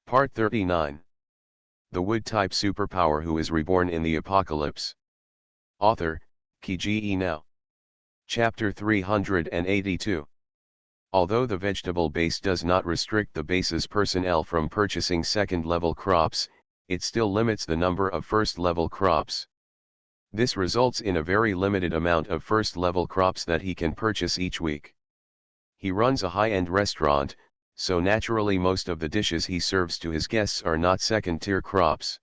Part 39. The Wood-type superpower who is reborn in the apocalypse. Author, Kge Now. Chapter 382. Although the vegetable base does not restrict the base's personnel from purchasing second-level crops, it still limits the number of first-level crops. This results in a very limited amount of first-level crops that he can purchase each week. He runs a high-end restaurant, so naturally most of the dishes he serves to his guests are not second-tier crops.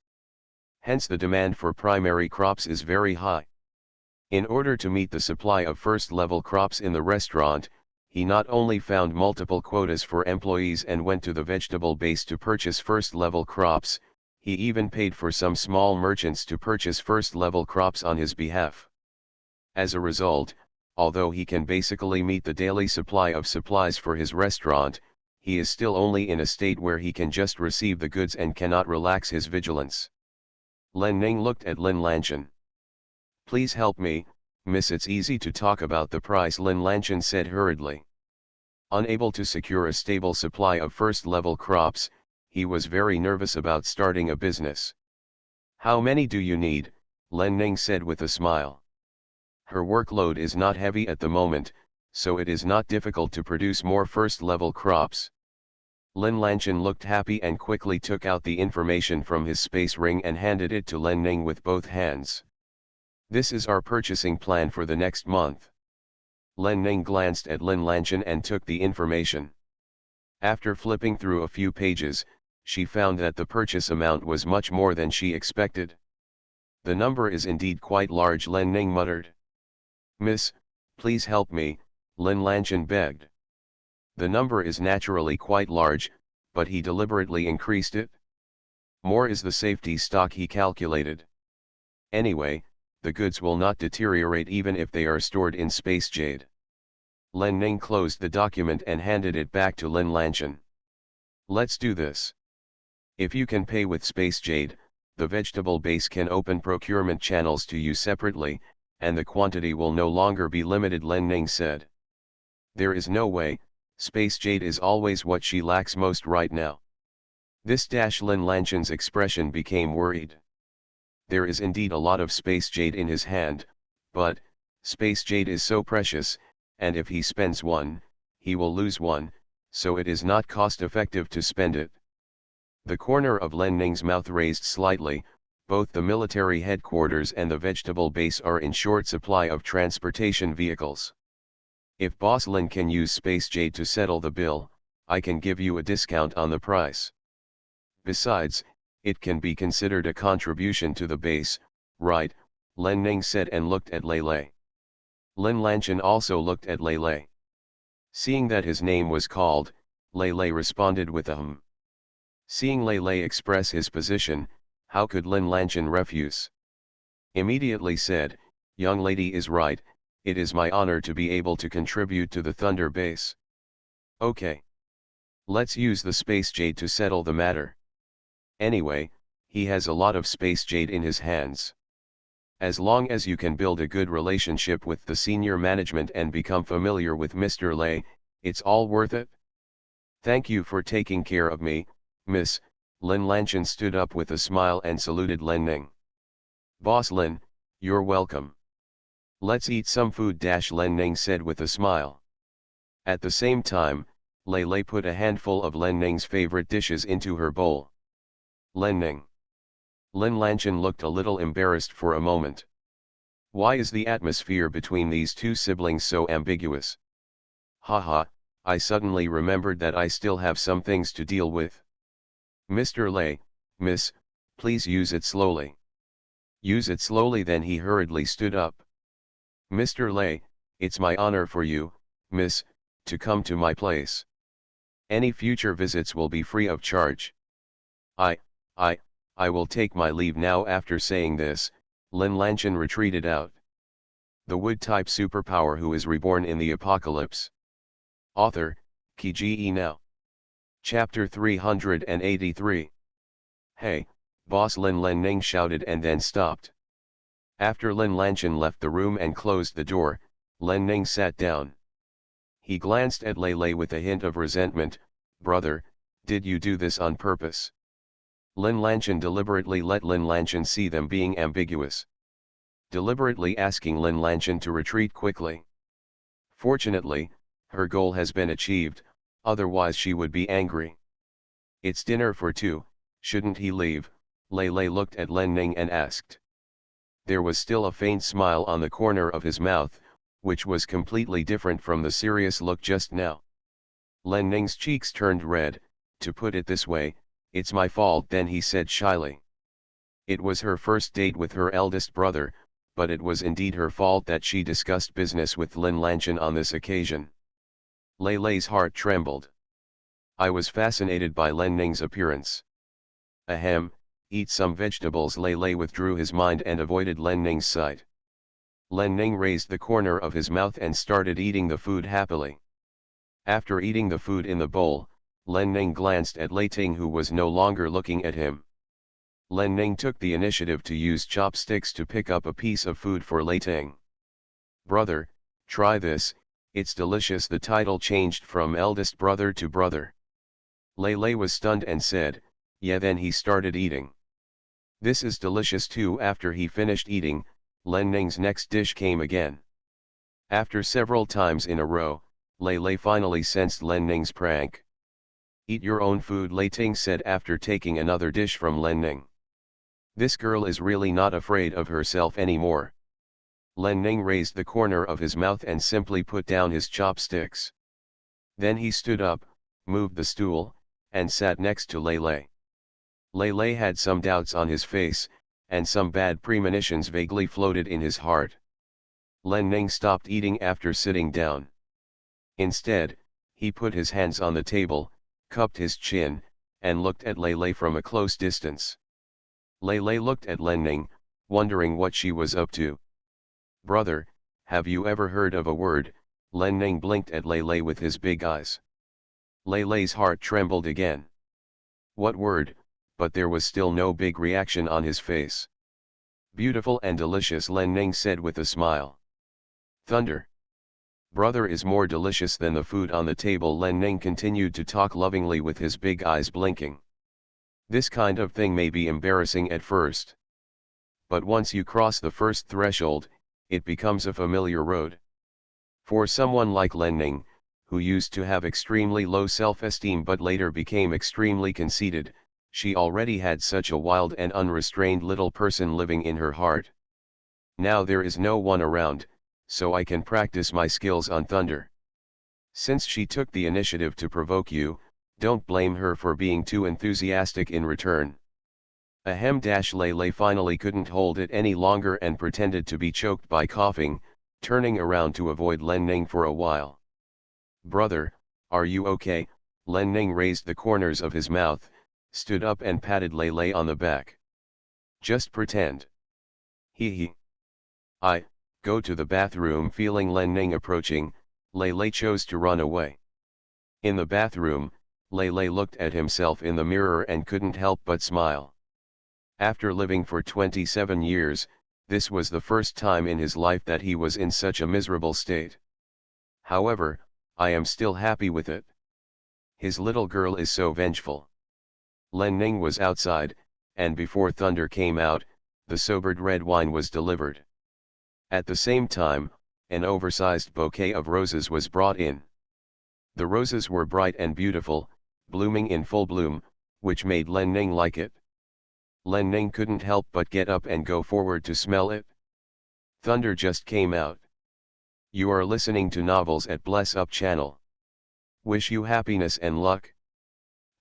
Hence the demand for primary crops is very high. In order to meet the supply of first-level crops in the restaurant, he not only found multiple quotas for employees and went to the vegetable base to purchase first-level crops, he even paid for some small merchants to purchase first-level crops on his behalf. As a result, although he can basically meet the daily supply of supplies for his restaurant, he is still only in a state where he can just receive the goods and cannot relax his vigilance. Len Ning looked at Lin Lanchan. "Please help me, miss. It's easy to talk about the price," Lin Lanchan said hurriedly. Unable to secure a stable supply of first-level crops, he was very nervous about starting a business. "How many do you need?" Len Ning said with a smile. Her workload is not heavy at the moment, so it is not difficult to produce more first-level crops. Lin Lanchan looked happy and quickly took out the information from his space ring and handed it to Len Ning with both hands. "This is our purchasing plan for the next month." Len Ning glanced at Lin Lanchan and took the information. After flipping through a few pages, she found that the purchase amount was much more than she expected. "The number is indeed quite large," Len Ning muttered. "Miss, please help me," Lin Lanchan begged. "The number is naturally quite large, but he deliberately increased it. More is the safety stock," he calculated. "Anyway, the goods will not deteriorate even if they are stored in space jade." Len Ning closed the document and handed it back to Lin Lanchan. "Let's do this. If you can pay with space jade, the vegetable base can open procurement channels to you separately, and the quantity will no longer be limited," Len Ning said. "There is no way. Space jade is always what she lacks most right now." Lin Lanchan's expression became worried. There is indeed a lot of space jade in his hand, but space jade is so precious, and if he spends one, he will lose one, so it is not cost-effective to spend it. The corner of Len Ning's mouth raised slightly. Both the military headquarters and the vegetable base are in short supply of transportation vehicles. "If Boss Lin can use space jade to settle the bill, I can give you a discount on the price. Besides, it can be considered a contribution to the base, right?" Len Ning said and looked at Lei Lei. Lin Lanchan also looked at Lei Lei. Seeing that his name was called, Lei Lei responded with a hum. Seeing Lei Lei express his position, how could Lin Lanchan refuse? Immediately said, "Young lady is right, it is my honor to be able to contribute to the Thunder base. Okay. Let's use the space jade to settle the matter. Anyway, he has a lot of space jade in his hands. As long as you can build a good relationship with the senior management and become familiar with Mr. Lei, it's all worth it." "Thank you for taking care of me, miss." Lin Lanchan stood up with a smile and saluted Len Ning. "Boss Lin, you're welcome. Let's eat some food," Len Ning said with a smile. At the same time, Lei Lei put a handful of Len Ning's favorite dishes into her bowl. "Len Ning." Lin Lanchan looked a little embarrassed for a moment. Why is the atmosphere between these two siblings so ambiguous? Haha, I suddenly remembered that I still have some things to deal with. "Mr. Lei, miss, please use it slowly." "Use it slowly," then he hurriedly stood up. "Mr. Lei, it's my honor for you, miss, to come to my place. Any future visits will be free of charge." I will take my leave now." After saying this, Lin Lanchan retreated out. The Wood-type superpower who is reborn in the apocalypse. Author, Kge Now. Chapter 383. "Hey, Boss Lin," Len Ning shouted and then stopped. After Lin Lanchan left the room and closed the door, Len Ning sat down. He glanced at Lei Lei with a hint of resentment. "Brother, Did you do this on purpose? Lin Lanchan deliberately let Lin Lanchan see them being ambiguous, deliberately asking Lin Lanchan to retreat quickly. Fortunately, her goal has been achieved, otherwise she would be angry. It's dinner for two, shouldn't he leave? Lei Lei looked at Len Ning and asked. There was still a faint smile on the corner of his mouth, which was completely different from the serious look just now. Len Ning's cheeks turned red. To put it this way, it's my fault then, he said shyly. It was her first date with her eldest brother, but it was indeed her fault that she discussed business with Lin Lanchan on this occasion. Lei Lei's heart trembled. I was fascinated by Len Ning's appearance. Ahem, eat some vegetables. Lei Lei withdrew his mind and avoided Len Ning's sight. Len Ning raised the corner of his mouth and started eating the food happily. After eating the food in the bowl, Len Ning glanced at Lei Ting, who was no longer looking at him. Len Ning took the initiative to use chopsticks to pick up a piece of food for Lei Ting. Brother, try this, it's delicious. The title changed from eldest brother to brother. Lei Lei was stunned and said, yeah. Then he started eating. This is delicious too. After he finished eating, Len Ning's next dish came again. After several times in a row, Lei Lei finally sensed Len Ning's prank. Eat your own food, Lei Ting said after taking another dish from Len Ning. This girl is really not afraid of herself anymore. Len Ning raised the corner of his mouth and simply put down his chopsticks. Then he stood up, moved the stool, and sat next to Lei Lei. Lei Lei had some doubts on his face, and some bad premonitions vaguely floated in his heart. Len Ning stopped eating after sitting down. Instead, he put his hands on the table, cupped his chin, and looked at Lei Lei from a close distance. Lei Lei looked at Len Ning, wondering what she was up to. Brother, have you ever heard of a word? Len Ning blinked at Lei Lei with his big eyes. Lei Lei's heart trembled again. What word? But there was still no big reaction on his face. Beautiful and delicious, Len Ning said with a smile. Thunder. Brother is more delicious than the food on the table. Len Ning continued to talk lovingly with his big eyes blinking. This kind of thing may be embarrassing at first. But once you cross the first threshold, it becomes a familiar road. For someone like Len Ning, who used to have extremely low self-esteem but later became extremely conceited, she already had such a wild and unrestrained little person living in her heart. Now there is no one around, so I can practice my skills on thunder. Since she took the initiative to provoke you, don't blame her for being too enthusiastic in return. Ahem. Lei Lei finally couldn't hold it any longer and pretended to be choked by coughing, turning around to avoid Len Ning for a while. Brother, are you okay? Len Ning raised the corners of his mouth, stood up and patted Lei Lei on the back. Just pretend. Hee. Go to the bathroom. Feeling Len Ning approaching, Lei Lei chose to run away. In the bathroom, Lei Lei looked at himself in the mirror and couldn't help but smile. After living for 27 years, this was the first time in his life that he was in such a miserable state. However, I am still happy with it. His little girl is so vengeful. Len Ning was outside, and before thunder came out, the sobered red wine was delivered. At the same time, an oversized bouquet of roses was brought in. The roses were bright and beautiful, blooming in full bloom, which made Len Ning like it. Len Ning couldn't help but get up and go forward to smell it. Thunder just came out. You are listening to novels at Bless Up channel. Wish you happiness and luck.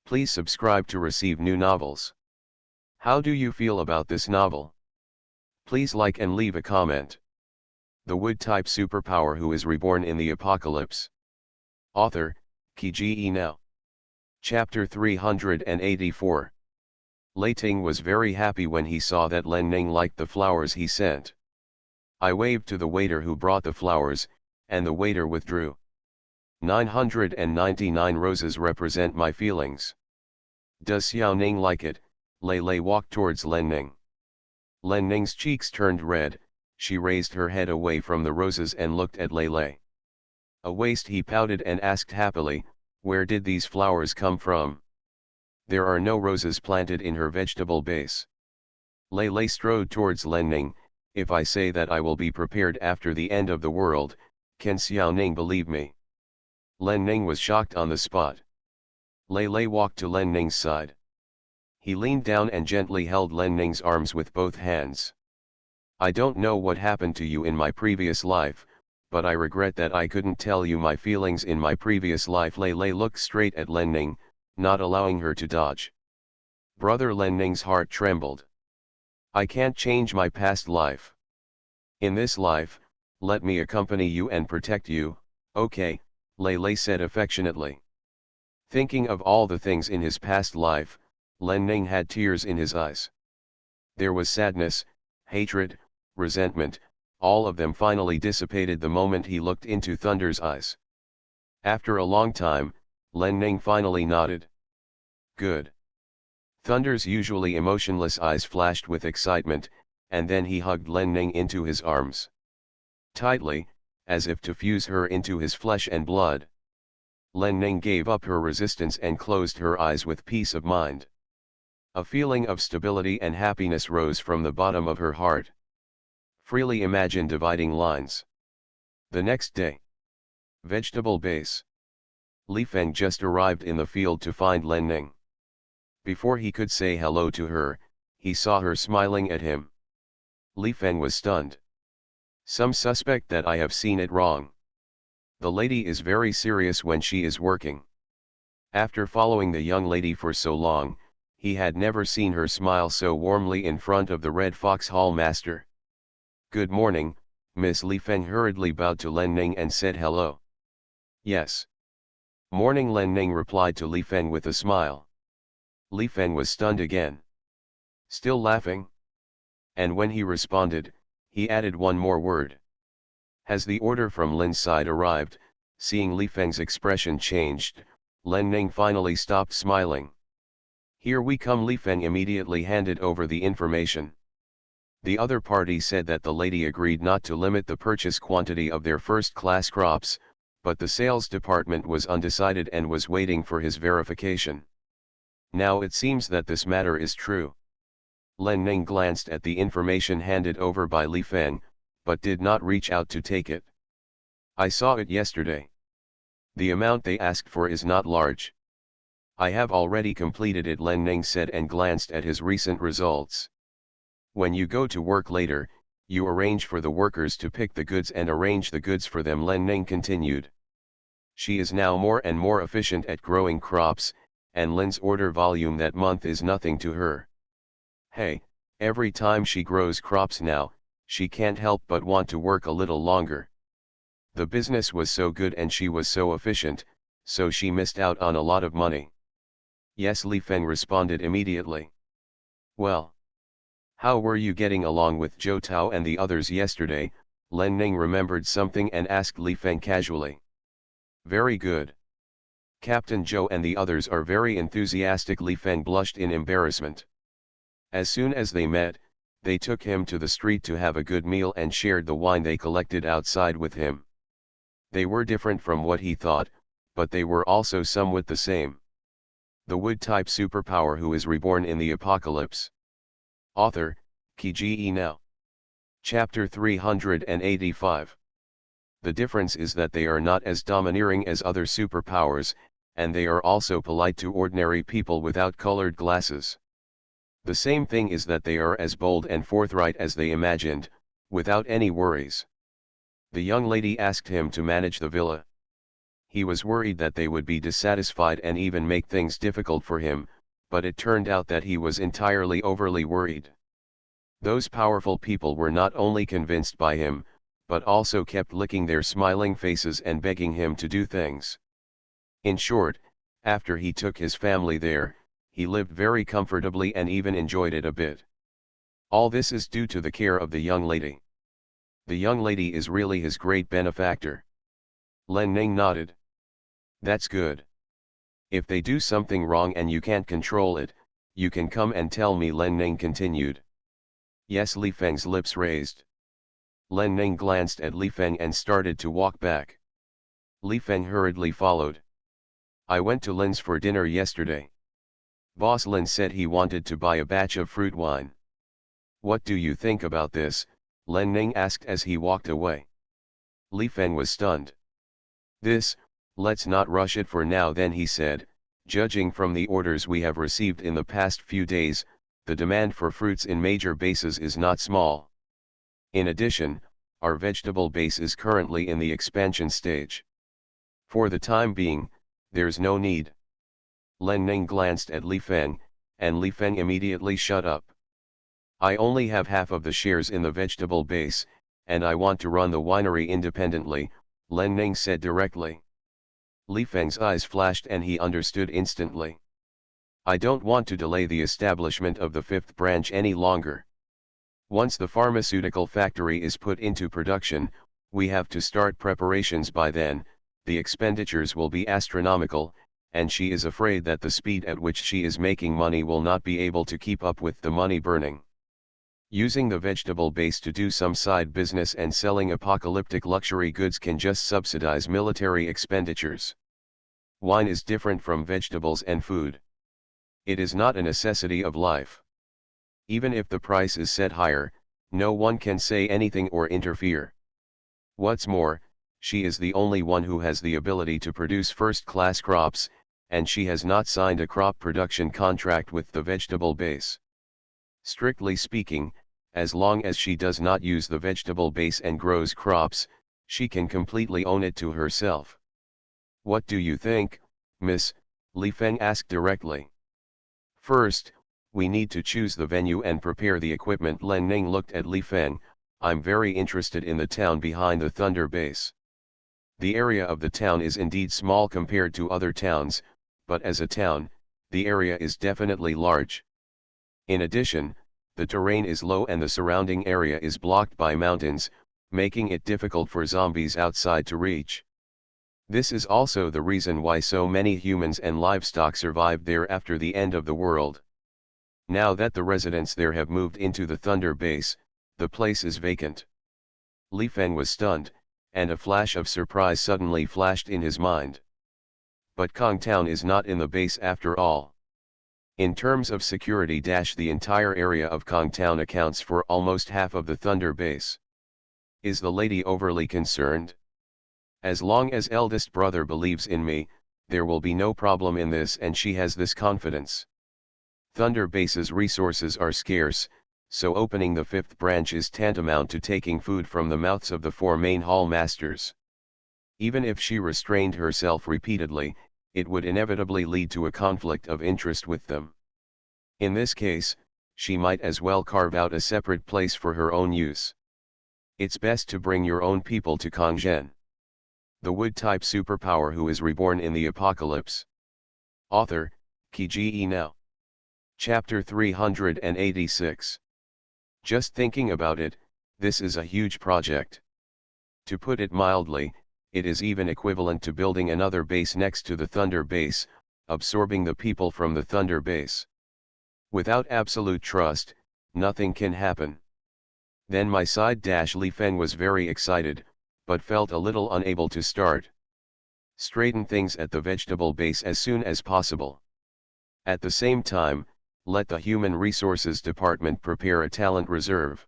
Please subscribe to receive new novels. How do you feel about this novel? Please like and leave a comment. The wood-type superpower who is reborn in the apocalypse. Author, Kiji Now. Chapter 384. Lei Ting was very happy when he saw that Len Ning liked the flowers he sent. I waved to the waiter who brought the flowers, and the waiter withdrew. 999 roses represent my feelings. Does Xiao Ning like it? Lei Lei walked towards Len Ning. Len Ning's cheeks turned red, she raised her head away from the roses and looked at Lei Lei. A waist he pouted and asked happily, where did these flowers come from? There are no roses planted in her vegetable base. Lei Lei strode towards Len Ning. If I say that I will be prepared after the end of the world, can Xiao Ning believe me? Len Ning was shocked on the spot. Lei Lei walked to Len Ning's side. He leaned down and gently held Len Ning's arms with both hands. I don't know what happened to you in my previous life, but I regret that I couldn't tell you my feelings in my previous life. Lei Lei looked straight at Len Ning, not allowing her to dodge. Brother Len Ning's heart trembled. I can't change my past life. In this life, let me accompany you and protect you, okay, Lei Lei said affectionately. Thinking of all the things in his past life, Len Ning had tears in his eyes. There was sadness, hatred, resentment, all of them finally dissipated the moment he looked into Thunder's eyes. After a long time, Len Ning finally nodded. Good. Thunder's usually emotionless eyes flashed with excitement, and then he hugged Len Ning into his arms. Tightly, as if to fuse her into his flesh and blood. Len Ning gave up her resistance and closed her eyes with peace of mind. A feeling of stability and happiness rose from the bottom of her heart. Freely imagine dividing lines. The next day. Vegetable base. Li Feng just arrived in the field to find Len Ning. Before he could say hello to her, he saw her smiling at him. Li Feng was stunned. Some suspect that I have seen it wrong. The lady is very serious when she is working. After following the young lady for so long, he had never seen her smile so warmly in front of the Red Fox Hall master. Good morning, Miss Li Feng hurriedly bowed to Len Ning and said hello. Yes. Morning, Len Ning replied to Li Feng with a smile. Li Feng was stunned again. Still laughing? And when he responded, he added one more word. Has the order from Lin's side arrived? Seeing Li Feng's expression changed, Len Ning finally stopped smiling. Here we come. Li Feng immediately handed over the information. The other party said that the lady agreed not to limit the purchase quantity of their first-class crops, but the sales department was undecided and was waiting for his verification. Now it seems that this matter is true. Len Ning glanced at the information handed over by Li Feng, but did not reach out to take it. I saw it yesterday. The amount they asked for is not large. I have already completed it, Len Ning said and glanced at his recent results. When you go to work later, you arrange for the workers to pick the goods and arrange the goods for them, Len Ning continued. She is now more and more efficient at growing crops, and Lin's order volume that month is nothing to her. Hey, every time she grows crops now, she can't help but want to work a little longer. The business was so good and she was so efficient, so she missed out on a lot of money. Yes, Li Feng responded immediately. Well, how were you getting along with Zhou Tao and the others yesterday? Len Ning remembered something and asked Li Feng casually. Very good. Captain Zhou and the others are very enthusiastic. Li Feng blushed in embarrassment. As soon as they met, they took him to the street to have a good meal and shared the wine they collected outside with him. They were different from what he thought, but they were also somewhat the same. The wood-type superpower who is reborn in the apocalypse. Author, Kiji Now. Chapter 385. The difference is that they are not as domineering as other superpowers, and they are also polite to ordinary people without colored glasses. The same thing is that they are as bold and forthright as they imagined, without any worries. The young lady asked him to manage the villa. He was worried that they would be dissatisfied and even make things difficult for him, but it turned out that he was entirely overly worried. Those powerful people were not only convinced by him, but also kept licking their smiling faces and begging him to do things. In short, after he took his family there, he lived very comfortably and even enjoyed it a bit. All this is due to the care of the young lady. The young lady is really his great benefactor. Len Ning nodded. That's good. If they do something wrong and you can't control it, you can come and tell me, Len Ning continued. Yes, Li Feng's lips raised. Len Ning glanced at Li Feng and started to walk back. Li Feng hurriedly followed. I went to Lin's for dinner yesterday. Boss Lin said he wanted to buy a batch of fruit wine. What do you think about this? Len Ning asked as he walked away. Li Feng was stunned. Let's not rush it for now then, he said. Judging from the orders we have received in the past few days, the demand for fruits in major bases is not small. In addition, our vegetable base is currently in the expansion stage. For the time being, there's no need. Len Ning glanced at Li Feng, and Li Feng immediately shut up. I only have half of the shares in the vegetable base, and I want to run the winery independently, Len Ning said directly. Li Feng's eyes flashed and he understood instantly. I don't want to delay the establishment of the fifth branch any longer. Once the pharmaceutical factory is put into production, we have to start preparations by then. The expenditures will be astronomical, and she is afraid that the speed at which she is making money will not be able to keep up with the money burning. Using the vegetable base to do some side business and selling apocalyptic luxury goods can just subsidize military expenditures. Wine is different from vegetables and food. It is not a necessity of life. Even if the price is set higher, no one can say anything or interfere. What's more, she is the only one who has the ability to produce first-class crops, and she has not signed a crop production contract with the vegetable base. Strictly speaking, as long as she does not use the vegetable base and grows crops, she can completely own it to herself. What do you think, Miss? Li Feng asked directly. First, we need to choose the venue and prepare the equipment. Len Ning looked at Li Feng. I'm very interested in the town behind the Thunder base. The area of the town is indeed small compared to other towns, but as a town, the area is definitely large. In addition, the terrain is low and the surrounding area is blocked by mountains, making it difficult for zombies outside to reach. This is also the reason why so many humans and livestock survived there after the end of the world. Now that the residents there have moved into the Thunder base, the place is vacant. Li Feng was stunned, and a flash of surprise suddenly flashed in his mind. But Kongtown is not in the base after all. In terms of security, the entire area of Kongtown accounts for almost half of the Thunder base. Is the lady overly concerned? As long as eldest brother believes in me, there will be no problem in this, and she has this confidence. Thunder base's resources are scarce, so opening the fifth branch is tantamount to taking food from the mouths of the four main hall masters. Even if she restrained herself repeatedly, it would inevitably lead to a conflict of interest with them. In this case, she might as well carve out a separate place for her own use. It's best to bring your own people to Kongzhen. The wood-type superpower who is reborn in the apocalypse. Author, Kiji Now. Chapter 386. Just thinking about it, this is a huge project. To put it mildly, it is even equivalent to building another base next to the Thunder base, absorbing the people from the Thunder base. Without absolute trust, nothing can happen. Then my side Li Feng was very excited, but felt a little unable to start. Straighten things at the vegetable base as soon as possible. At the same time, let the Human Resources Department prepare a talent reserve.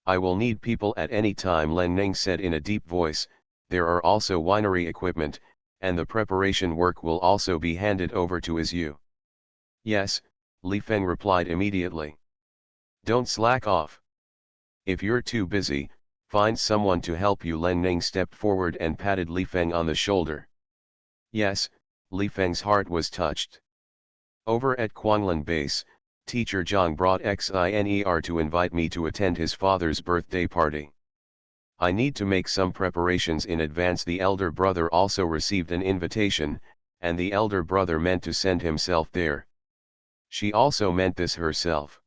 I will need people at any time, Len Ning said in a deep voice. There are also winery equipment, and the preparation work will also be handed over to you. Yes, Li Feng replied immediately. Don't slack off. If you're too busy, find someone to help you. Len Ning stepped forward and patted Li Feng on the shoulder. Yes, Li Feng's heart was touched. Over at Quanglin base, Teacher Zhang brought Xiner to invite me to attend his father's birthday party. I need to make some preparations in advance. The elder brother also received an invitation, and the elder brother meant to send himself there. She also meant this herself.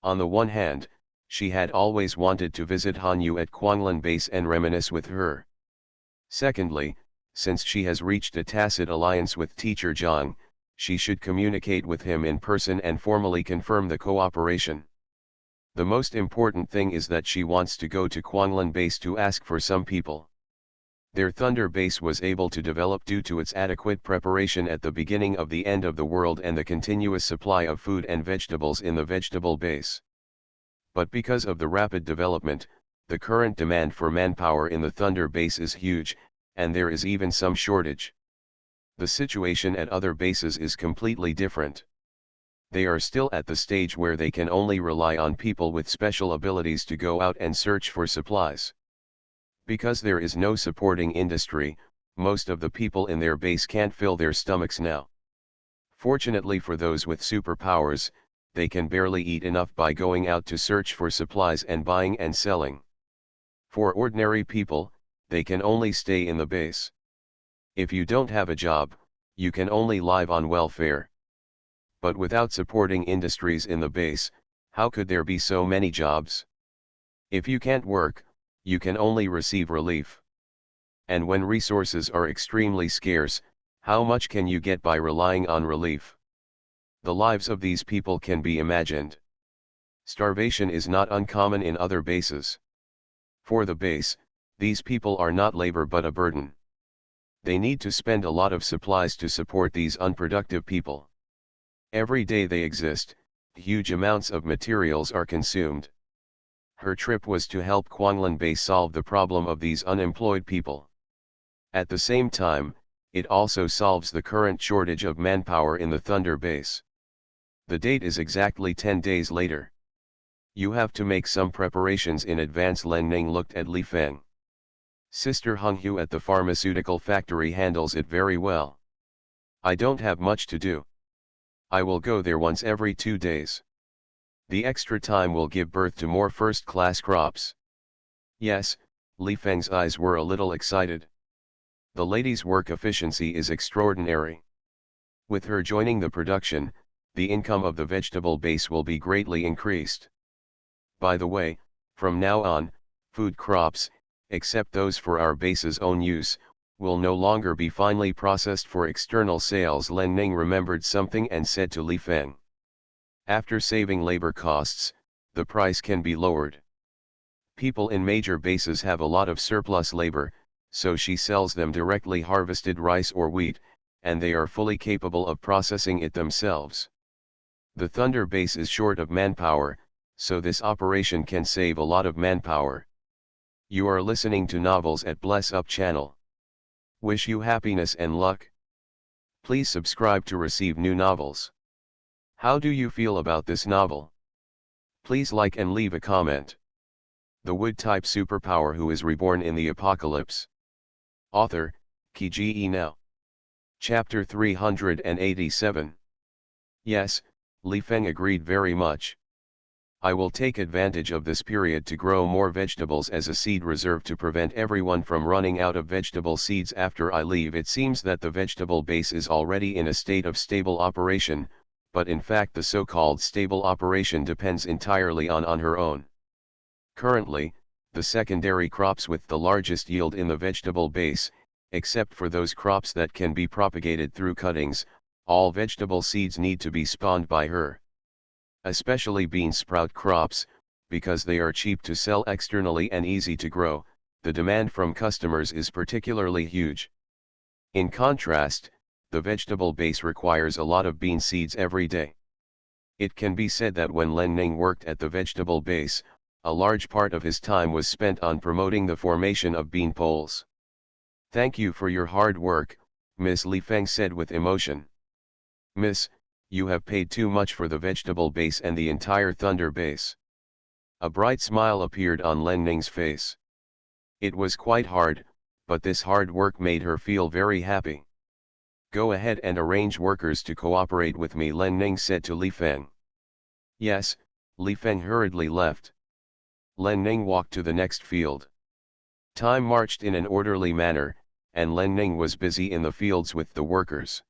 On the one hand, she had always wanted to visit Han Yu at Quanglin base and reminisce with her. Secondly, since she has reached a tacit alliance with Teacher Zhang, she should communicate with him in person and formally confirm the cooperation. The most important thing is that she wants to go to Quanglin base to ask for some people. Their thunder base was able to develop due to its adequate preparation at the beginning of the end of the world and the continuous supply of food and vegetables in the vegetable base. But because of the rapid development, the current demand for manpower in the thunder base is huge, and there is even some shortage. The situation at other bases is completely different. They are still at the stage where they can only rely on people with special abilities to go out and search for supplies. Because there is no supporting industry, most of the people in their base can't fill their stomachs now. Fortunately for those with superpowers, they can barely eat enough by going out to search for supplies and buying and selling. For ordinary people, they can only stay in the base. If you don't have a job, you can only live on welfare. But without supporting industries in the base, how could there be so many jobs? If you can't work, you can only receive relief. And when resources are extremely scarce, how much can you get by relying on relief? The lives of these people can be imagined. Starvation is not uncommon in other bases. For the base, these people are not labor but a burden. They need to spend a lot of supplies to support these unproductive people. Every day they exist, huge amounts of materials are consumed. Her trip was to help Quanglan Base solve the problem of these unemployed people. At the same time, it also solves the current shortage of manpower in the Thunder Base. The date is exactly 10 days later. You have to make some preparations in advance. Len Ning looked at Li Feng. Sister Hung Hu at the pharmaceutical factory handles it very well. I don't have much to do. I will go there once every 2 days. The extra time will give birth to more first-class crops. Yes, Li Feng's eyes were a little excited. The lady's work efficiency is extraordinary. With her joining the production, the income of the vegetable base will be greatly increased. By the way, from now on, food crops, except those for our base's own use, will no longer be finely processed for external sales. Len Ning remembered something and said to Li Feng. After saving labor costs, the price can be lowered. People in major bases have a lot of surplus labor, so she sells them directly harvested rice or wheat, and they are fully capable of processing it themselves. The Thunder Base is short of manpower, so this operation can save a lot of manpower. You are listening to Novels at Bless Up channel. Wish you happiness and luck. Please subscribe to receive new novels. How do you feel about this novel? Please like and leave a comment. The Wood-type superpower who is reborn in the apocalypse. Author, Ki Now. Chapter 387. Yes, Li Feng agreed very much. I will take advantage of this period to grow more vegetables as a seed reserve to prevent everyone from running out of vegetable seeds after I leave. It seems that the vegetable base is already in a state of stable operation, but in fact the so-called stable operation depends entirely on her own. Currently, the secondary crops with the largest yield in the vegetable base, except for those crops that can be propagated through cuttings, all vegetable seeds need to be spawned by her. Especially bean sprout crops, because they are cheap to sell externally and easy to grow, the demand from customers is particularly huge. In contrast, the vegetable base requires a lot of bean seeds every day. It can be said that when Len Ning worked at the vegetable base, a large part of his time was spent on promoting the formation of bean poles. Thank you for your hard work, Miss Li Feng said with emotion. Miss, you have paid too much for the vegetable base and the entire Thunder Base. A bright smile appeared on Len Ning's face. It was quite hard, but this hard work made her feel very happy. Go ahead and arrange workers to cooperate with me, Len Ning said to Li Feng. Yes, Li Feng hurriedly left. Len Ning walked to the next field. Time marched in an orderly manner, and Len Ning was busy in the fields with the workers.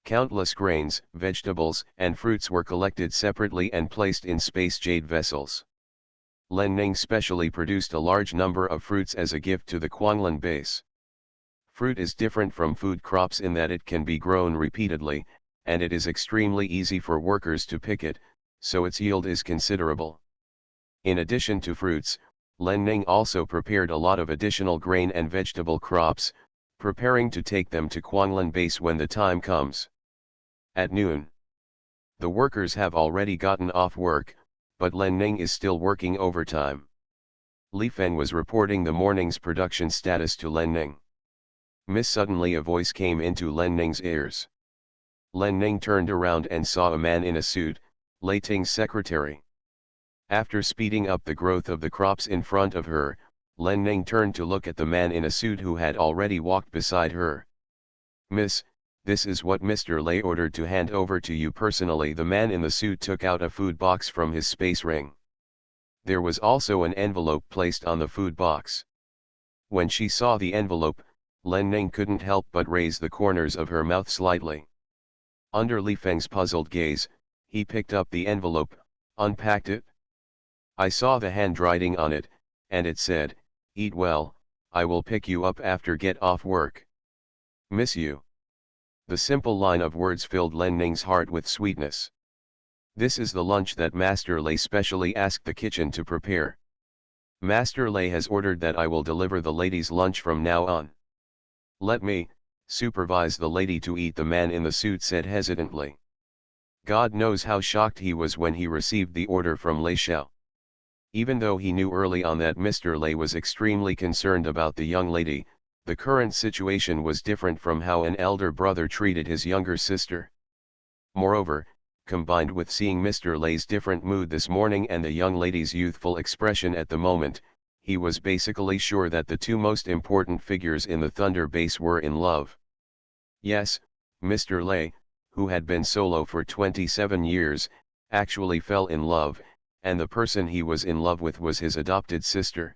Countless grains, vegetables, and fruits were collected separately and placed in space jade vessels. Len Ning specially produced a large number of fruits as a gift to the Quanglan base. Fruit is different from food crops in that it can be grown repeatedly, and it is extremely easy for workers to pick it, so its yield is considerable. In addition to fruits, Len Ning also prepared a lot of additional grain and vegetable crops, preparing to take them to Quanglan base when the time comes. At noon, the workers have already gotten off work, but Len Ning is still working overtime. Li Feng was reporting the morning's production status to Len Ning. Miss Suddenly a voice came into Len Ning's ears. Len Ning turned around and saw a man in a suit, Lei Ting's secretary. After speeding up the growth of the crops in front of her, Len Ning turned to look at the man in a suit who had already walked beside her. Miss, this is what Mr. Lei ordered to hand over to you personally. The man in the suit took out a food box from his space ring. There was also an envelope placed on the food box. When she saw the envelope, Len Ning couldn't help but raise the corners of her mouth slightly. Under Li Feng's puzzled gaze, he picked up the envelope, unpacked it. I saw the handwriting on it, and it said, "Eat well, I will pick you up after get off work. Miss you." The simple line of words filled Len Ning's heart with sweetness. This is the lunch that Master Lei specially asked the kitchen to prepare. Master Lei has ordered that I will deliver the ladies' lunch from now on. Let me supervise the lady to eat, the man in the suit said hesitantly. God knows how shocked he was when he received the order from Lei Xiao. Even though he knew early on that Mr. Lei was extremely concerned about the young lady, the current situation was different from how an elder brother treated his younger sister. Moreover, combined with seeing Mr. Lei's different mood this morning and the young lady's youthful expression at the moment, he was basically sure that the two most important figures in the Thunder base were in love. Yes, Mr. Lei, who had been solo for 27 years, actually fell in love, and the person he was in love with was his adopted sister.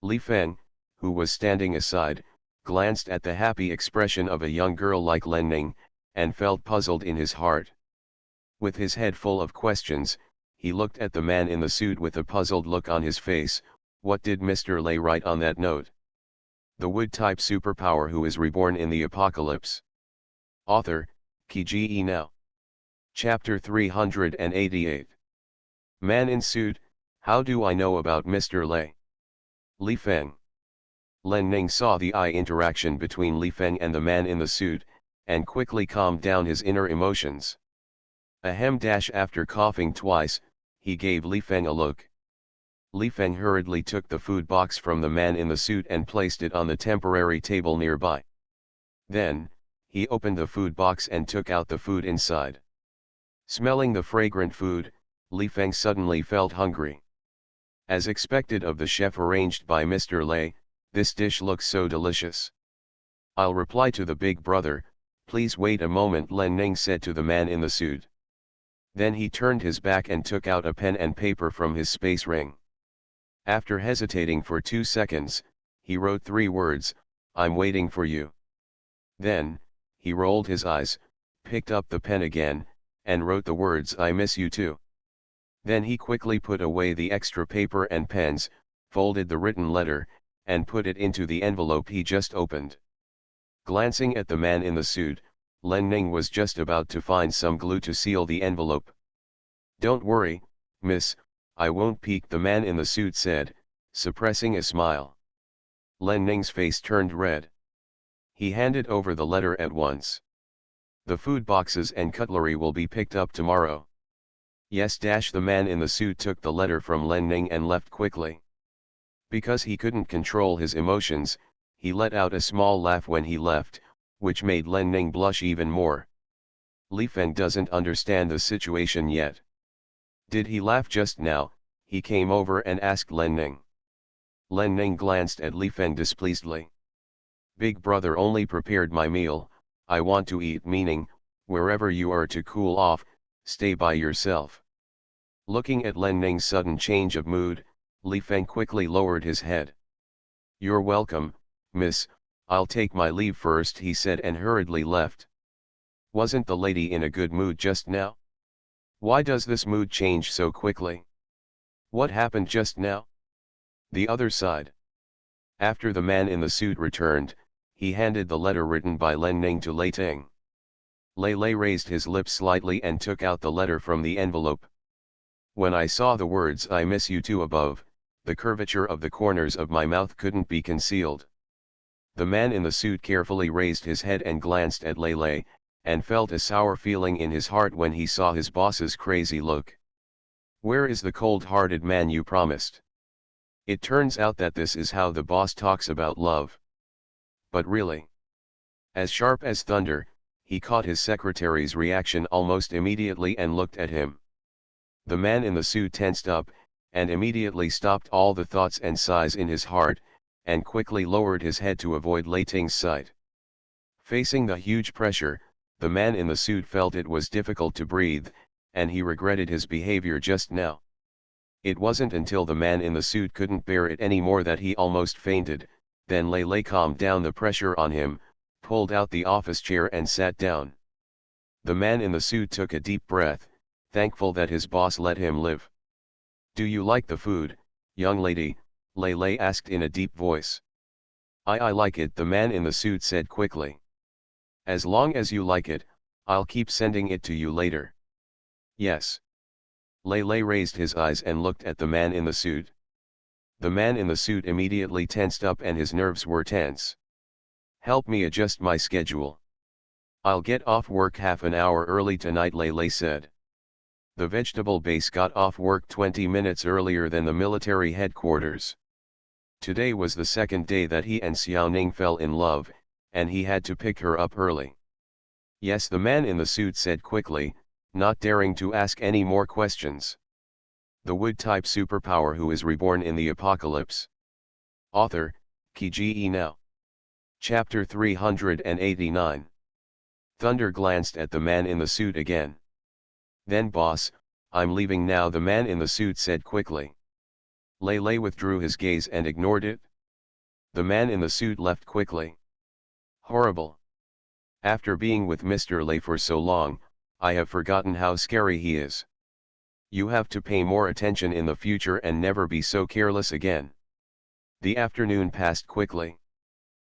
Li Feng, who was standing aside, glanced at the happy expression of a young girl like Len Ning, and felt puzzled in his heart. With his head full of questions, he looked at the man in the suit with a puzzled look on his face. What did Mr. Lei write on that note? The wood-type superpower who is reborn in the apocalypse. Author, Qi Now. Chapter 388. Man in suit, how do I know about Mr. Lei? Li Feng. Len Ning saw the eye interaction between Li Feng and the man in the suit, and quickly calmed down his inner emotions. After coughing twice, he gave Li Feng a look. Li Feng hurriedly took the food box from the man in the suit and placed it on the temporary table nearby. Then, he opened the food box and took out the food inside. Smelling the fragrant food, Li Feng suddenly felt hungry. As expected of the chef arranged by Mr. Lei, this dish looks so delicious. I'll reply to the big brother, please wait a moment, Len Ning said to the man in the suit. Then he turned his back and took out a pen and paper from his space ring. After hesitating for 2 seconds, he wrote 3 words, "I'm waiting for you." Then, he rolled his eyes, picked up the pen again, and wrote the words, "I miss you too." Then he quickly put away the extra paper and pens, folded the written letter, and put it into the envelope he just opened. Glancing at the man in the suit, Len Ning was just about to find some glue to seal the envelope. "Don't worry, miss, I won't peek," the man in the suit said, suppressing a smile. Len Ning's face turned red. He handed over the letter at once. "The food boxes and cutlery will be picked up tomorrow." Yes. The man in the suit took the letter from Len Ning and left quickly. Because he couldn't control his emotions, he let out a small laugh when he left, which made Len Ning blush even more. Li Feng doesn't understand the situation yet. Did he laugh just now? He came over and asked Len Ning. Len Ning glanced at Li Feng displeasedly. "Big brother only prepared my meal, I want to eat," meaning, wherever you are to cool off, stay by yourself. Looking at Len Ning's sudden change of mood, Li Feng quickly lowered his head. "You're welcome, miss, I'll take my leave first," he said and hurriedly left. Wasn't the lady in a good mood just now? Why does this mood change so quickly? What happened just now? The other side. After the man in the suit returned, he handed the letter written by Len Ning to Lei Ting. Lei raised his lips slightly and took out the letter from the envelope. "When I saw the words 'I miss you too' above, The curvature of the corners of my mouth couldn't be concealed. The man in the suit carefully raised his head and glanced at Lele, and felt a sour feeling in his heart when he saw his boss's crazy look. Where is the cold-hearted man you promised? It turns out that this is how the boss talks about love. But really? As sharp as thunder, he caught his secretary's reaction almost immediately and looked at him. The man in the suit tensed up, and immediately stopped all the thoughts and sighs in his heart, and quickly lowered his head to avoid Lei Ting's sight. Facing the huge pressure, the man in the suit felt it was difficult to breathe, and he regretted his behavior just now. It wasn't until the man in the suit couldn't bear it anymore that he almost fainted. Then Lei calmed down the pressure on him, pulled out the office chair and sat down. The man in the suit took a deep breath, thankful that his boss let him live. "Do you like the food, young lady?" Lei asked in a deep voice. I like it," the man in the suit said quickly. "As long as you like it, I'll keep sending it to you later." "Yes." Lei raised his eyes and looked at the man in the suit. The man in the suit immediately tensed up and his nerves were tense. "Help me adjust my schedule. I'll get off work half an hour early tonight," Lei said. The vegetable base got off work 20 minutes earlier than the military headquarters. Today was the second day that he and Xiaoning fell in love, and he had to pick her up early. "Yes," the man in the suit said quickly, not daring to ask any more questions. The Wood-type superpower who is reborn in the apocalypse. Author, Kiji Now. Chapter 389. Thunder glanced at the man in the suit again. "Then boss, I'm leaving now," the man in the suit said quickly. Lei withdrew his gaze and ignored it. The man in the suit left quickly. "Horrible. After being with Mr. Lei for so long, I have forgotten how scary he is. You have to pay more attention in the future and never be so careless again." The afternoon passed quickly.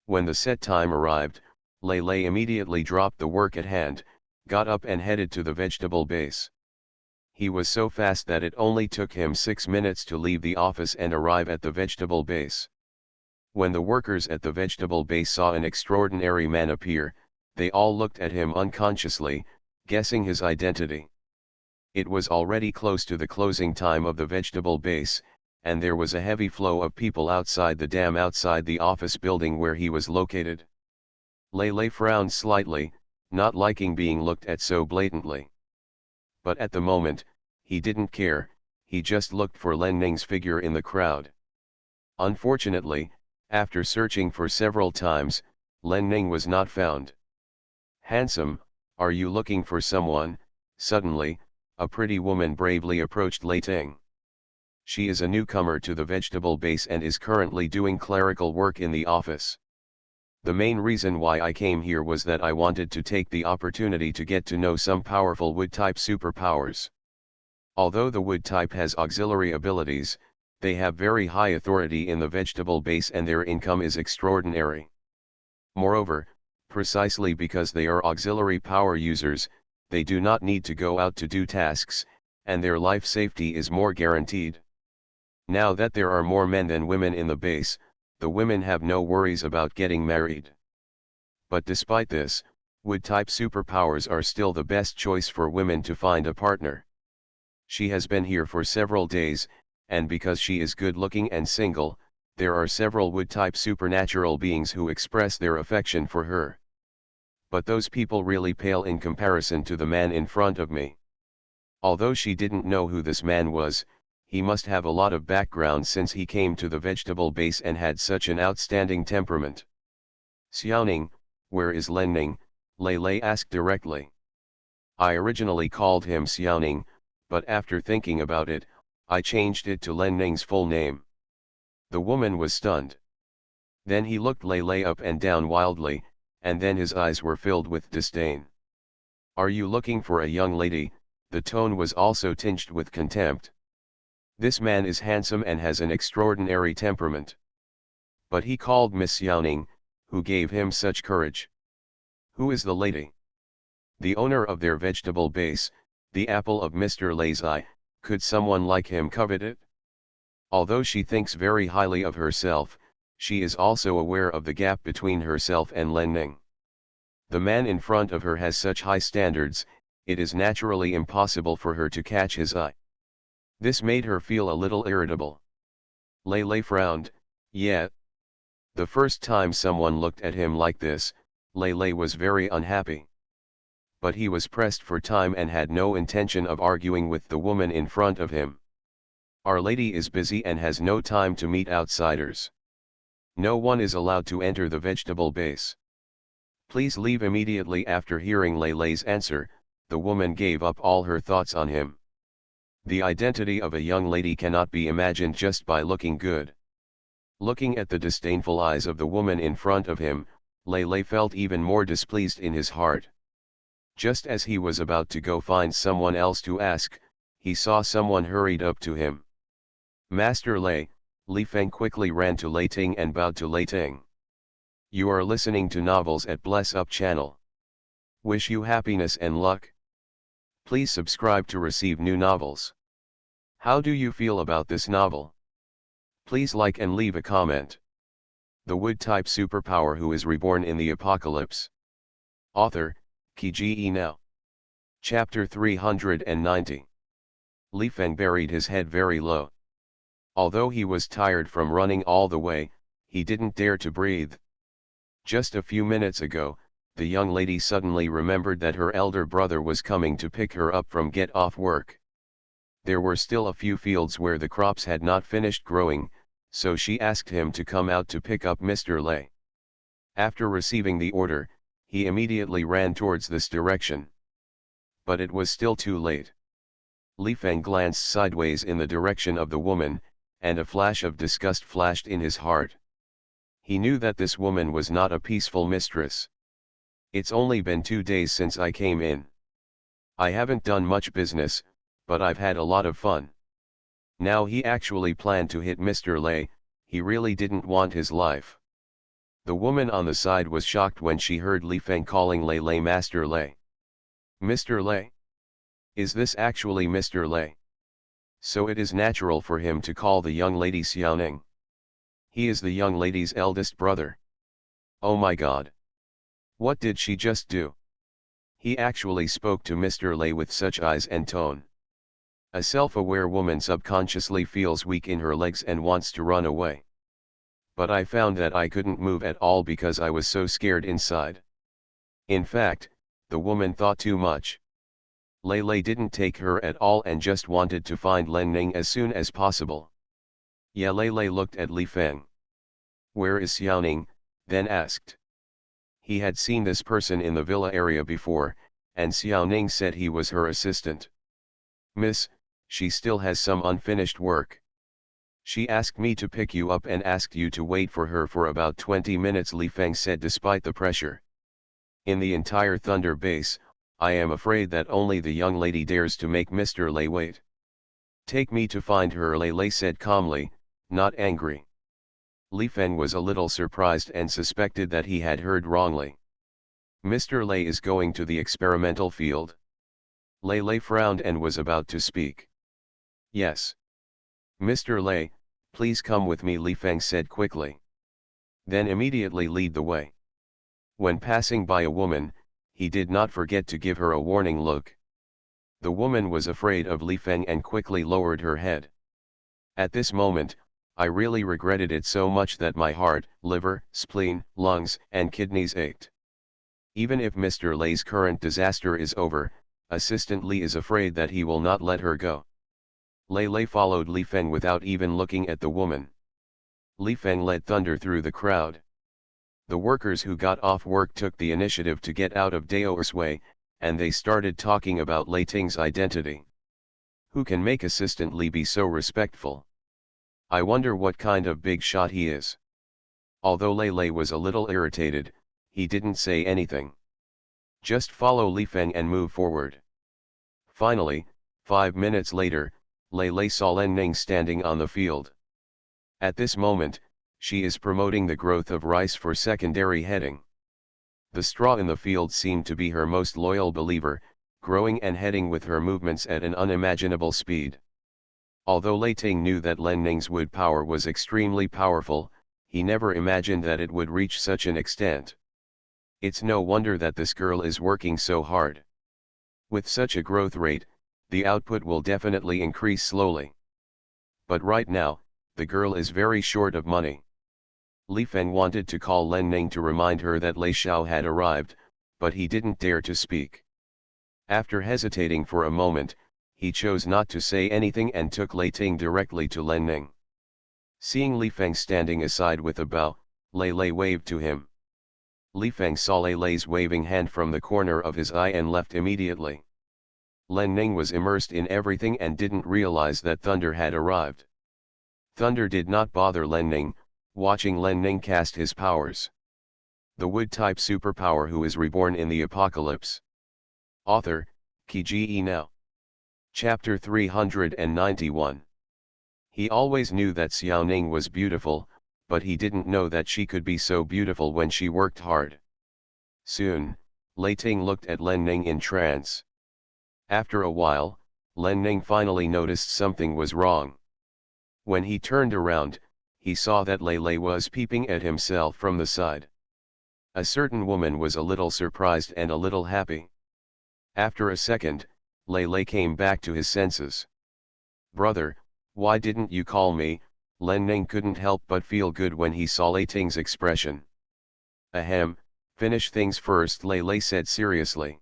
When the set time arrived, Lei immediately dropped the work at hand, got up and headed to the vegetable base. He was so fast that it only took him 6 minutes to leave the office and arrive at the vegetable base. When the workers at the vegetable base saw an extraordinary man appear, they all looked at him unconsciously, guessing his identity. It was already close to the closing time of the vegetable base, and there was a heavy flow of people outside the dam outside the office building where he was located. Lei frowned slightly, not liking being looked at so blatantly. But at the moment, he didn't care, he just looked for Len Ning's figure in the crowd. Unfortunately, after searching for several times, Len Ning was not found. "Handsome, are you looking for someone?" Suddenly, a pretty woman bravely approached Lei Ting. She is a newcomer to the vegetable base and is currently doing clerical work in the office. "The main reason why I came here was that I wanted to take the opportunity to get to know some powerful wood-type superpowers. Although the wood-type has auxiliary abilities, they have very high authority in the vegetable base and their income is extraordinary. Moreover, precisely because they are auxiliary power users, they do not need to go out to do tasks, and their life safety is more guaranteed. Now that there are more men than women in the base, the women have no worries about getting married. But despite this, wood-type superpowers are still the best choice for women to find a partner. She has been here for several days, and because she is good-looking and single, there are several wood-type supernatural beings who express their affection for her. But those people really pale in comparison to the man in front of me." Although she didn't know who this man was, he must have a lot of background since he came to the vegetable base and had such an outstanding temperament. "Xiaoning, where is Len Ning?" Lei asked directly. "I originally called him Xiaoning, but after thinking about it, I changed it to Len Ning's full name." The woman was stunned. Then he looked Lei up and down wildly, and then his eyes were filled with disdain. "Are you looking for a young lady?" The tone was also tinged with contempt. "This man is handsome and has an extraordinary temperament. But he called Miss Xiaoning, who gave him such courage. Who is the lady?" "The owner of their vegetable base, the apple of Mr. Lei's eye. Could someone like him covet it?" Although she thinks very highly of herself, she is also aware of the gap between herself and Len Ning. The man in front of her has such high standards, it is naturally impossible for her to catch his eye. This made her feel a little irritable. Lei Lei frowned. Yeah. The first time someone looked at him like this, Lei Lei was very unhappy. But he was pressed for time and had no intention of arguing with the woman in front of him. Our Lady is busy and has no time to meet outsiders. No one is allowed to enter the vegetable base. Please leave immediately. After hearing Lei Lei's answer, the woman gave up all her thoughts on him. The identity of a young lady cannot be imagined just by looking good. Looking at the disdainful eyes of the woman in front of him, Lei Lei felt even more displeased in his heart. Just as he was about to go find someone else to ask, he saw someone hurried up to him. Master Lei, Li Feng quickly ran to Lei Ting and bowed to Lei Ting. You are listening to Novels at Bless Up channel. Wish you happiness and luck. Please subscribe to receive new novels. How do you feel about this novel? Please like and leave a comment. The wood-type superpower who is reborn in the apocalypse. Author, Ki Now. Chapter 390. Li Feng buried his head very low. Although he was tired from running all the way, he didn't dare to breathe. Just a few minutes ago, the young lady suddenly remembered that her elder brother was coming to pick her up from get off work. There were still a few fields where the crops had not finished growing, so she asked him to come out to pick up Mr. Lei. After receiving the order, he immediately ran towards this direction. But it was still too late. Li Feng glanced sideways in the direction of the woman, and a flash of disgust flashed in his heart. He knew that this woman was not a peaceful mistress. It's only been 2 days since I came in. I haven't done much business, but I've had a lot of fun. Now he actually planned to hit Mr. Lei, he really didn't want his life. The woman on the side was shocked when she heard Li Feng calling Lei Lei Master Lei. Mr. Lei? Is this actually Mr. Lei? So it is natural for him to call the young lady Xiaoning. He is the young lady's eldest brother. Oh my god. What did she just do? He actually spoke to Mr. Lei with such eyes and tone. A self-aware woman subconsciously feels weak in her legs and wants to run away. But I found that I couldn't move at all because I was so scared inside. In fact, the woman thought too much. Lei Lei didn't take her at all and just wanted to find Len Ning as soon as possible. Yeah, Lei Lei looked at Li Feng. Where is Xiaoning? Then asked. He had seen this person in the villa area before, and Xiaoning said he was her assistant. Miss, she still has some unfinished work. She asked me to pick you up and asked you to wait for her for about 20 minutes, Li Feng said despite the pressure. In the entire Thunder base, I am afraid that only the young lady dares to make Mr. Lei wait. Take me to find her, Lei Lei said calmly, not angry. Li Feng was a little surprised and suspected that he had heard wrongly. Mr. Lei is going to the experimental field? Lei Lei frowned and was about to speak. Yes. Mr. Lei, please come with me, Li Feng said quickly. Then immediately lead the way. When passing by a woman, he did not forget to give her a warning look. The woman was afraid of Li Feng and quickly lowered her head. At this moment, I really regretted it so much that my heart, liver, spleen, lungs, and kidneys ached. Even if Mr. Lei's current disaster is over, Assistant Li is afraid that he will not let her go. Lei Lei followed Li Feng without even looking at the woman. Li Feng led Thunder through the crowd. The workers who got off work took the initiative to get out of Dao's way, and they started talking about Lei Ting's identity. Who can make Assistant Li be so respectful? I wonder what kind of big shot he is. Although Lei Lei was a little irritated, he didn't say anything. Just follow Li Feng and move forward. Finally, 5 minutes later, Lei Lei saw Len Ning standing on the field. At this moment, she is promoting the growth of rice for secondary heading. The straw in the field seemed to be her most loyal believer, growing and heading with her movements at an unimaginable speed. Although Lei Ting knew that Len Ning's wood power was extremely powerful, he never imagined that it would reach such an extent. It's no wonder that this girl is working so hard. With such a growth rate, the output will definitely increase slowly. But right now, the girl is very short of money. Li Feng wanted to call Len Ning to remind her that Lei Xiao had arrived, but he didn't dare to speak. After hesitating for a moment, he chose not to say anything and took Lei Ting directly to Len Ning. Seeing Li Feng standing aside with a bow, Lei Lei waved to him. Li Feng saw Lei Lei's waving hand from the corner of his eye and left immediately. Len Ning was immersed in everything and didn't realize that Thunder had arrived. Thunder did not bother Len Ning, watching Len Ning cast his powers. The wood-type superpower who is reborn in the apocalypse. Author, Qi Now. Chapter 391. He always knew that Xiao Ning was beautiful, but he didn't know that she could be so beautiful when she worked hard. Soon, Lei Ting looked at Len Ning in trance. After a while, Len Ning finally noticed something was wrong. When he turned around, he saw that Lei Lei was peeping at himself from the side. A certain woman was a little surprised and a little happy. After a second, Lei Lei came back to his senses. "Brother, why didn't you call me?" Len Ning couldn't help but feel good when he saw Lei Ting's expression. "Ahem, finish things first," Lei Lei said seriously.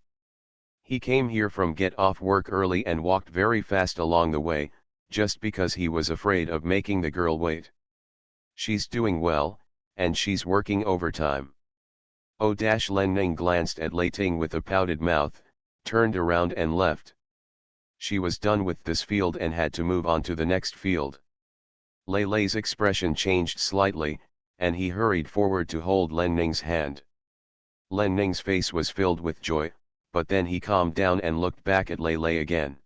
He came here from get off work early and walked very fast along the way, just because he was afraid of making the girl wait. She's doing well, and she's working overtime. Oh dash! Len Ning glanced at Lei Ting with a pouted mouth, turned around and left. She was done with this field and had to move on to the next field. Lei Lei's expression changed slightly, and he hurried forward to hold Len Ning's hand. Len Ning's face was filled with joy, but then he calmed down and looked back at Lei Lei again.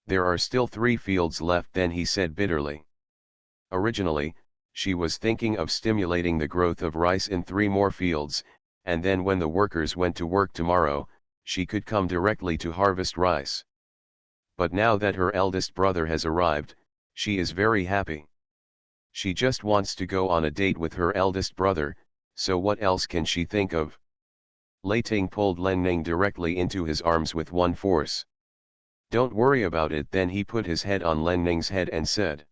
"There are still 3 fields left," then he said bitterly. Originally, she was thinking of stimulating the growth of rice in 3 more fields, and then when the workers went to work tomorrow, she could come directly to harvest rice. But now that her eldest brother has arrived, she is very happy. She just wants to go on a date with her eldest brother, so what else can she think of? Lei Ting pulled Len Ning directly into his arms with one force. "Don't worry about it." Then he put his head on Len Ning's head and said.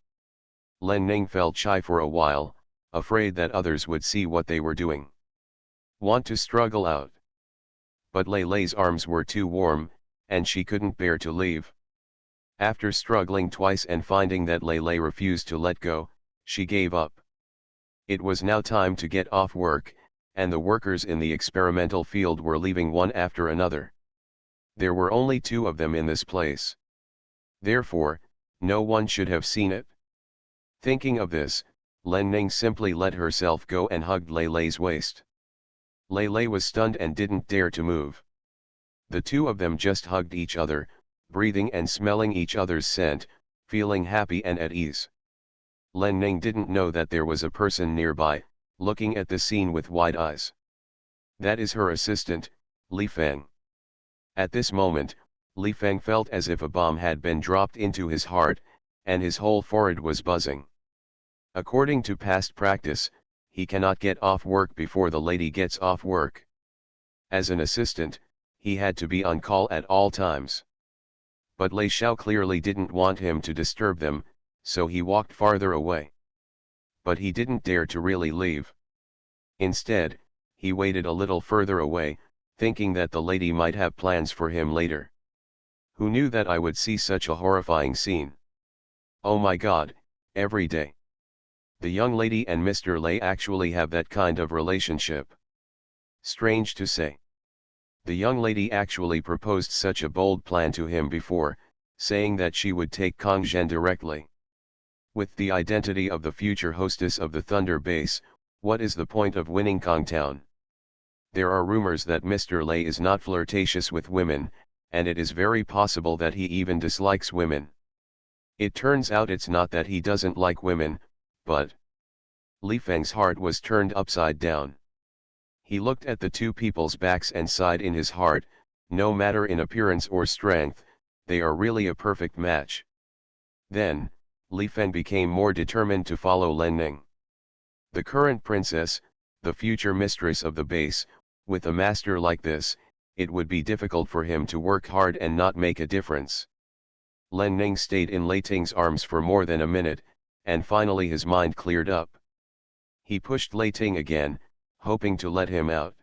Len Ning felt shy for a while, afraid that others would see what they were doing. Want to struggle out. But Lei Lei's arms were too warm, and she couldn't bear to leave. After struggling twice and finding that Lei Lei refused to let go, she gave up. It was now time to get off work, and the workers in the experimental field were leaving one after another. There were only 2 of them in this place. Therefore, no one should have seen it. Thinking of this, Len Ning simply let herself go and hugged Lei Lei's waist. Lei Lei was stunned and didn't dare to move. The 2 of them just hugged each other, breathing and smelling each other's scent, feeling happy and at ease. Len Ning didn't know that there was a person nearby, looking at the scene with wide eyes. That is her assistant, Li Feng. At this moment, Li Feng felt as if a bomb had been dropped into his heart, and his whole forehead was buzzing. According to past practice, he cannot get off work before the lady gets off work. As an assistant, he had to be on call at all times. But Lei Xiao clearly didn't want him to disturb them, so he walked farther away. But he didn't dare to really leave. Instead, he waited a little further away, thinking that the lady might have plans for him later. Who knew that I would see such a horrifying scene? Oh my God, every day. The young lady and Mr. Lei actually have that kind of relationship. Strange to say. The young lady actually proposed such a bold plan to him before, saying that she would take Kong Zhen directly. With the identity of the future hostess of the Thunder Base, what is the point of winning Kongtown? There are rumors that Mr. Lei is not flirtatious with women, and it is very possible that he even dislikes women. It turns out it's not that he doesn't like women, but... Li Feng's heart was turned upside down. He looked at the 2 people's backs and sighed in his heart, no matter in appearance or strength, they are really a perfect match. Then, Li Fen became more determined to follow Len Ning. The current princess, the future mistress of the base, with a master like this, it would be difficult for him to work hard and not make a difference. Len Ning stayed in Lei Ting's arms for more than a minute, and finally his mind cleared up. He pushed Lei Ting again, hoping to let him out.